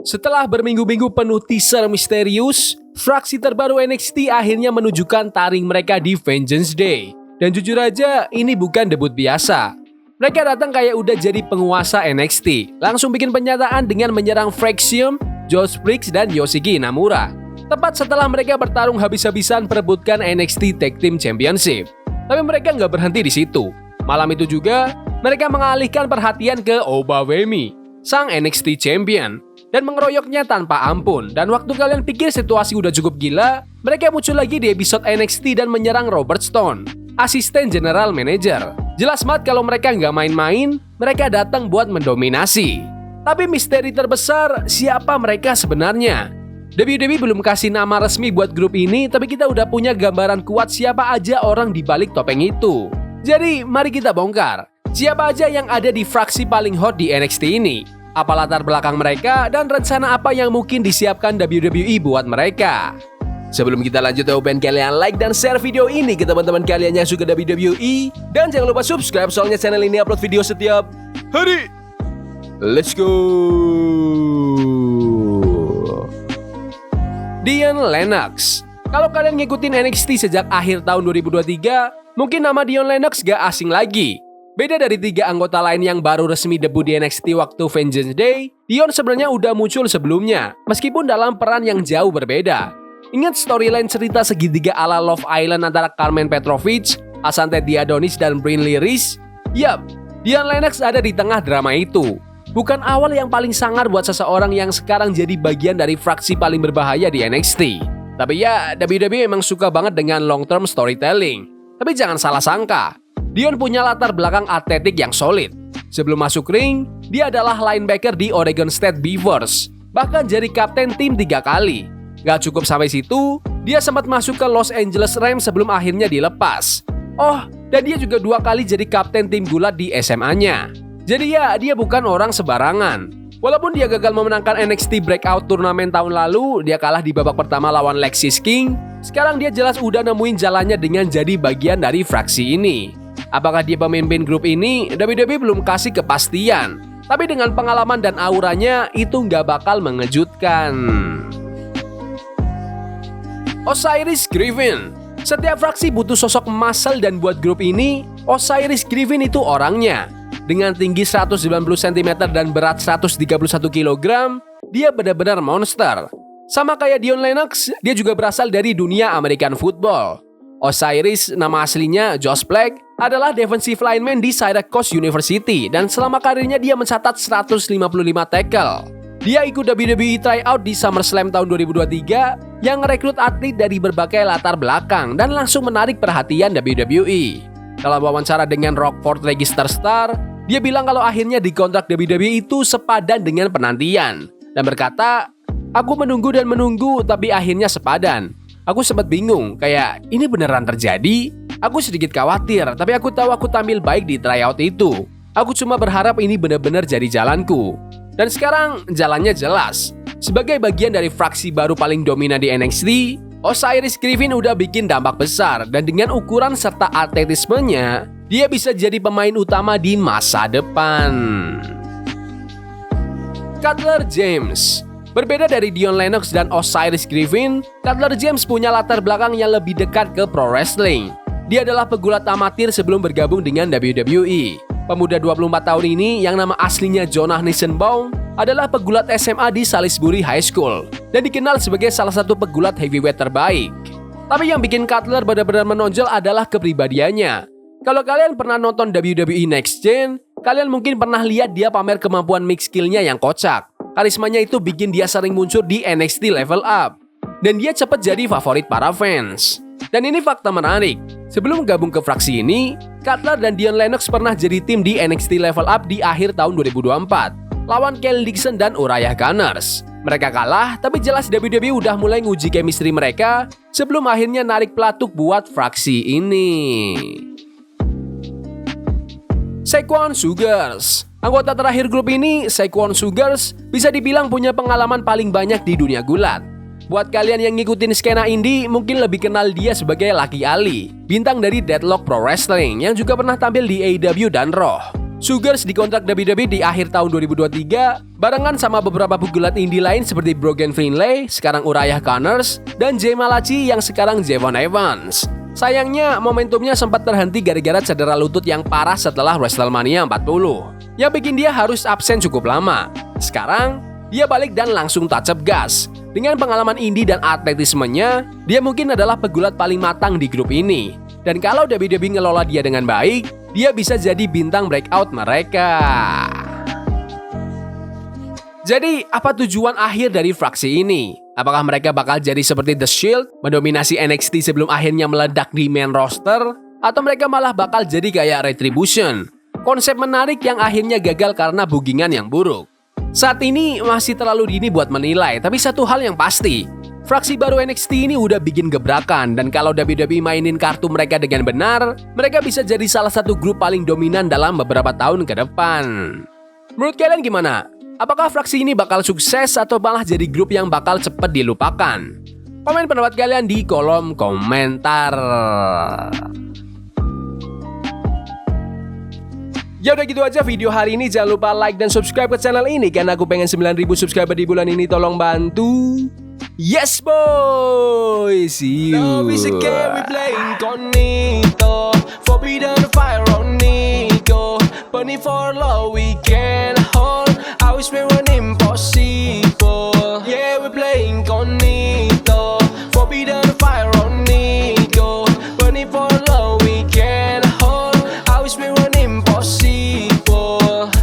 Setelah berminggu-minggu penuh teaser misterius, fraksi terbaru NXT akhirnya menunjukkan taring mereka di Vengeance Day. Dan jujur aja, ini bukan debut biasa. Mereka datang kayak udah jadi penguasa NXT, langsung bikin pernyataan dengan menyerang Fraxium, Josh Briggs, dan Yoshiki Inamura. Tepat setelah mereka bertarung habis-habisan perebutkan NXT Tag Team Championship. Tapi mereka nggak berhenti di situ. Malam itu juga, mereka mengalihkan perhatian ke Obawemi, sang NXT Champion, dan mengeroyoknya tanpa ampun. Dan waktu kalian pikir situasi udah cukup gila, mereka muncul lagi di episode NXT dan menyerang Robert Stone, asisten general manager. Jelas banget kalau mereka nggak main-main, mereka datang buat mendominasi. Tapi misteri terbesar, siapa mereka sebenarnya? WWE belum kasih nama resmi buat grup ini, tapi kita udah punya gambaran kuat siapa aja orang di balik topeng itu. Jadi, mari kita bongkar. Siapa aja yang ada di fraksi paling hot di NXT ini? Apa latar belakang mereka dan rencana apa yang mungkin disiapkan WWE buat mereka? Sebelum kita lanjut, pengen kalian like dan share video ini ke teman-teman kalian yang suka WWE. Dan jangan lupa subscribe, soalnya channel ini upload video setiap hari. Let's go! Dion Lennox. Kalau kalian ngikutin NXT sejak akhir tahun 2023, mungkin nama Dion Lennox gak asing lagi. Beda dari 3 anggota lain yang baru resmi debut di NXT waktu Vengeance Day, Dion sebenarnya udah muncul sebelumnya, meskipun dalam peran yang jauh berbeda. Ingat storyline cerita segitiga ala Love Island antara Carmen Petrovic, Asante Diadonis, dan Brinley Reese? Yap, Dion Lennox ada di tengah drama itu. Bukan awal yang paling sangar buat seseorang yang sekarang jadi bagian dari fraksi paling berbahaya di NXT. Tapi ya, WWE memang suka banget dengan long-term storytelling. Tapi jangan salah sangka, Dion punya latar belakang atletik yang solid. Sebelum masuk ring, dia adalah linebacker di Oregon State Beavers. Bahkan jadi kapten tim 3 kali. Gak cukup sampai situ, dia sempat masuk ke Los Angeles Rams sebelum akhirnya dilepas. Oh, dan dia juga 2 kali jadi kapten tim gulat di SMA-nya. Jadi ya, dia bukan orang sembarangan. Walaupun dia gagal memenangkan NXT Breakout turnamen tahun lalu, dia kalah di babak pertama lawan Lexis King. Sekarang dia jelas udah nemuin jalannya dengan jadi bagian dari fraksi ini. Apakah dia pemimpin grup ini? WWE belum kasih kepastian. Tapi dengan pengalaman dan auranya, itu nggak bakal mengejutkan. Osiris Griffin. Setiap fraksi butuh sosok muscle dan buat grup ini, Osiris Griffin itu orangnya. Dengan tinggi 190 cm dan berat 131 kg, dia benar-benar monster. Sama kayak Dion Lennox, dia juga berasal dari dunia American football. Osiris, nama aslinya Josh Black, adalah defensive lineman di Syracuse University dan selama karirnya dia mencatat 155 tackle. Dia ikut WWE tryout di SummerSlam tahun 2023 yang merekrut atlet dari berbagai latar belakang dan langsung menarik perhatian WWE. Dalam wawancara dengan Rockford Register Star, dia bilang kalau akhirnya di kontrak WWE itu sepadan dengan penantian dan berkata, "Aku menunggu dan menunggu tapi akhirnya sepadan. Aku sempat bingung, kayak ini beneran terjadi? Aku sedikit khawatir, tapi aku tahu aku tampil baik di tryout itu. Aku cuma berharap ini benar-benar jadi jalanku." Dan sekarang jalannya jelas. Sebagai bagian dari fraksi baru paling dominan di NXT, Osiris Griffin udah bikin dampak besar dan dengan ukuran serta atletismenya, dia bisa jadi pemain utama di masa depan. Cutler James. Berbeda dari Dion Lennox dan Osiris Griffin, Cutler James punya latar belakang yang lebih dekat ke pro wrestling. Dia adalah pegulat amatir sebelum bergabung dengan WWE. Pemuda 24 tahun ini yang nama aslinya Jonah Nissenbaum adalah pegulat SMA di Salisbury High School dan dikenal sebagai salah satu pegulat heavyweight terbaik. Tapi yang bikin Cutler benar-benar menonjol adalah kepribadiannya. Kalau kalian pernah nonton WWE Next Gen, kalian mungkin pernah lihat dia pamer kemampuan mix skillnya yang kocak. Karismanya itu bikin dia sering muncul di NXT Level Up. Dan dia cepat jadi favorit para fans. Dan ini fakta menarik. Sebelum gabung ke fraksi ini, Cutler dan Dion Lennox pernah jadi tim di NXT Level Up di akhir tahun 2024 lawan Kelly Dixon dan Uriah Gunners. Mereka kalah, tapi jelas WWE udah mulai nguji chemistry mereka sebelum akhirnya narik pelatuk buat fraksi ini. Saquon Sugars. Anggota terakhir grup ini, Saquon Sugars, bisa dibilang punya pengalaman paling banyak di dunia gulat. Buat kalian yang ngikutin skena indie, mungkin lebih kenal dia sebagai Lucky Ali, bintang dari Deadlock Pro Wrestling yang juga pernah tampil di AEW dan Raw. Sugars dikontrak WWE di akhir tahun 2023 barengan sama beberapa pegulat indie lain seperti Brogan Finlay, sekarang Uriah Connors, dan Jay Malachi yang sekarang Javon Evans. Sayangnya momentumnya sempat terhenti gara-gara cedera lutut yang parah setelah WrestleMania 40 yang bikin dia harus absen cukup lama. Sekarang dia balik dan langsung touch up gas. Dengan pengalaman indie dan atletismenya, dia mungkin adalah pegulat paling matang di grup ini. Dan kalau WWE ngelola dia dengan baik, dia bisa jadi bintang breakout mereka. Jadi, apa tujuan akhir dari fraksi ini? Apakah mereka bakal jadi seperti The Shield, mendominasi NXT sebelum akhirnya meledak di main roster? Atau mereka malah bakal jadi kayak Retribution? Konsep menarik yang akhirnya gagal karena bookingan yang buruk. Saat ini masih terlalu dini buat menilai, tapi satu hal yang pasti, fraksi baru NXT ini udah bikin gebrakan, dan kalau WWE mainin kartu mereka dengan benar, mereka bisa jadi salah satu grup paling dominan dalam beberapa tahun ke depan. Menurut kalian gimana? Apakah fraksi ini bakal sukses atau malah jadi grup yang bakal cepet dilupakan? Komen pendapat kalian di kolom komentar. Ya udah gitu aja video hari ini. Jangan lupa like dan subscribe ke channel ini karena aku pengen 9.000 subscriber di bulan ini. Tolong bantu. Yes boy, see you. Now is again we playing Cognito, forbidden fire on Nico, burning for love we can hold. I wish we were impossible. Yeah, we playing Cognito, forbidden fire